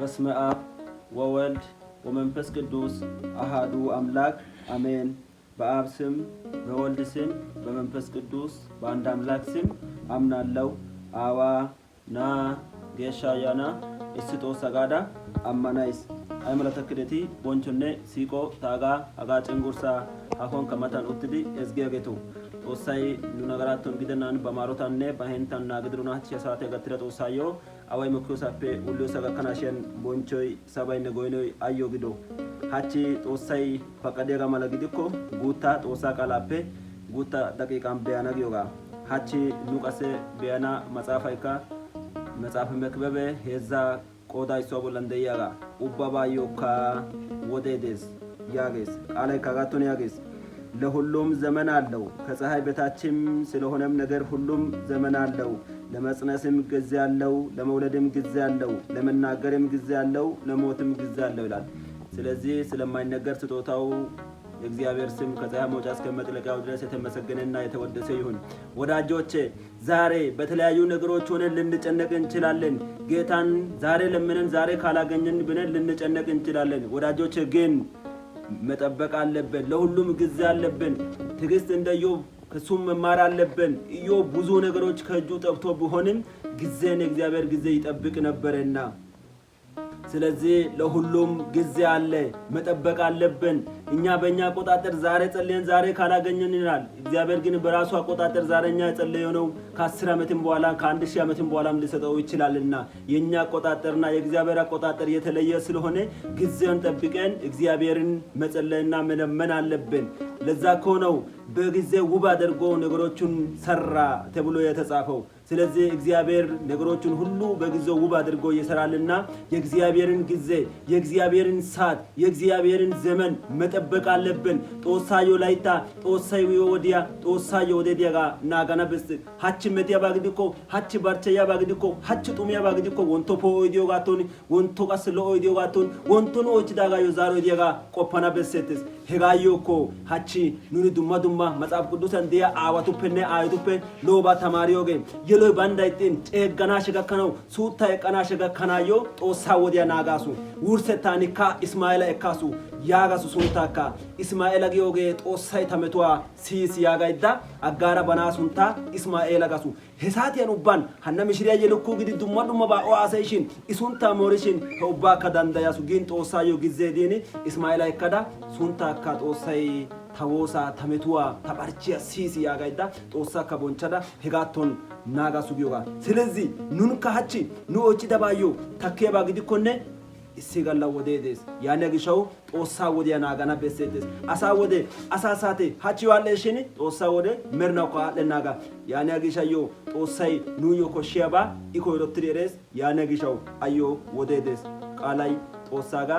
በስመ አብ ወወልድ ወመንፈስ ቅዱስ አሃዱ አምላክ አሜን። በአብ ስም በወልድ ስም በመንፈስ ቅዱስ በአንድ አምላክ ስም አምናለሁ። አዋ ና ጌሻያና እስጦ ሰጋዳ አማናይስ አይመለተክደቲ ቦንቾኔ ሲቆ ታጋ አጋ ጭንጉርሳ አሁን ከመታን ኡትዲ እዝጌጌቱ ጦሳይ ኑነገራቶን ቢደናን በማሮታኔ በሄንታና ግድሩና ቸሳተ ገትረ ጦሳዮ አዋይ መኩሳፔ ሁሉ ሰጋከናሽን ቦንቾይ ሰባይነ ጎይኖይ አዮ ግዶ ሃቺ ጦሳይ ፈቀደ ጋማለ ግድኮ ጉታ ጦሳ ቃላፔ ጉታ ደቂቃም ቢያና ጊዮጋ ሃቺ ኑቀሰ ቢያና መጻፋይካ መጻፍ መክበበ ሄዛ ቆዳይ ሶቦለንደያጋ ኡባባዮካ ወዴዴስ ያጌስ ቃላይ ካጋቶን ያጌስ ለሁሉም ዘመን አለው ከፀሐይ በታችም ስለሆነም ነገር ሁሉም ዘመን አለው። ለመጽነስም ጊዜ አለው፣ ለመውለድም ጊዜ አለው፣ ለመናገርም ጊዜ አለው፣ ለሞትም ጊዜ አለው ይላል። ስለዚህ ስለማይነገር ስጦታው እግዚአብሔር ስም ከፀሐይ መውጫ እስከ መጥለቂያው ድረስ የተመሰገነና የተወደሰ ይሁን። ወዳጆቼ ዛሬ በተለያዩ ነገሮች ሆነን ልንጨነቅ እንችላለን። ጌታን ዛሬ ለምነን ዛሬ ካላገኘን ብለን ልንጨነቅ እንችላለን። ወዳጆቼ ግን መጠበቅ አለብን። ለሁሉም ጊዜ አለብን። ትዕግስት እንደ ኢዮብ ከሱም መማር አለብን። ኢዮብ ብዙ ነገሮች ከእጁ ጠፍቶ ቢሆንም ጊዜን እግዚአብሔር ጊዜ ይጠብቅ ነበርና ስለዚህ ለሁሉም ጊዜ አለ። መጠበቅ አለብን። እኛ በእኛ አቆጣጠር ዛሬ ጸልየን ዛሬ ካላገኘን ይላል። እግዚአብሔር ግን በራሱ አቆጣጠር ዛሬኛ የጸለየው ነው ከ10 ዓመትም በኋላ ከ1000 ዓመትም በኋላም ሊሰጠው ይችላልና የኛ አቆጣጠርና የእግዚአብሔር አቆጣጠር የተለየ ስለሆነ ጊዜውን ጠብቀን እግዚአብሔርን መጸለይና መለመን አለብን። ለዛ ነው በጊዜ ውብ አድርጎ ነገሮችን ሰራ ተብሎ የተጻፈው። ስለዚህ እግዚአብሔር ነገሮችን ሁሉ በጊዜው ውብ አድርጎ ይሰራልና የእግዚአብሔርን ጊዜ የእግዚአብሔርን ሰዓት የእግዚአብሔርን ዘመን መጠበቅ አለብን። ጦሳዮ ላይታ ጦሳዮ ወዲያ ጦሳዮ ወዲያጋ ናጋና በስ ሃች መቲያ ባግዲኮ ሃች ባርቸያ ባግዲኮ ሃች ጡሚያ ባግዲኮ ወንቶ ፖኦዲዮ ጋቶን ወንቶ ቀስሎ ኦዲዮ ጋቶን ወንቶ ነው ዳጋዮ ዛሮ ዲያጋ ቆፓና በሰትስ ሄጋዮኮ ሃች ኑኒ ዱማ ዱማ መጽሐፍ ቅዱስ እንዲያ አዋቱፕነ አይቱፕ ሎባ ተማሪዮገ የሎይ ባንዳይጤን ጨገና ሸገከነው ሱታ የቀና ሸገከናዮ ጦሳ ወዲያ ናጋሱ ውርሰታኒካ እስማኤል ኤካሱ ያጋሱ ሱንታካ እስማኤል አጊዮገ ጦሳይ ተመቷ ሲስ ያጋይዳ አጋራ በናሱንታ እስማኤል አጋሱ ሄሳቲያን ኡባን ሀና ምሽሪያ የልኩ ግዲ ዱማ ዱማ ባኦ አሳይሽን ኢሱንታ ሞሪሽን ኡባ ከዳንዳያሱ ግን ጦሳዮ ጊዜ ዲኒ እስማኤል አይከዳ ሱንታካ ጦሳይ ታዎሳ ተመቷ ተባርቺያ ሲስ ያጋይዳ ጦሳ ከቦንቻዳ ሄጋቶን ናጋሱ ጊዮጋ ስለዚህ ኑን ካቺ ኑኦቺ ደባዮ ተከባ ግዲኮነ ሲጋላ ወዴዴስ ያኔ ግሻው ጦሳ ወዲያ ናጋና በሰደስ አሳ ወደ አሳሳቴ ሃቺ ዋለሽኒ ጦሳ ወደ መርናው ካለናጋ ያኔ ግሻዮ ጦሳይ ኑዮ ኮሺያባ ኢኮሮትሪሬስ ያኔ ግሻው አዮ ወዴዴስ ቃላይ ጦሳጋ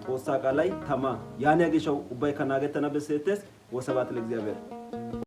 ጦሳ ቃላይ ተማ ያኔ ግሻው ኡባይ ከናገተና በሰደስ ወሰባት ለእግዚአብሔር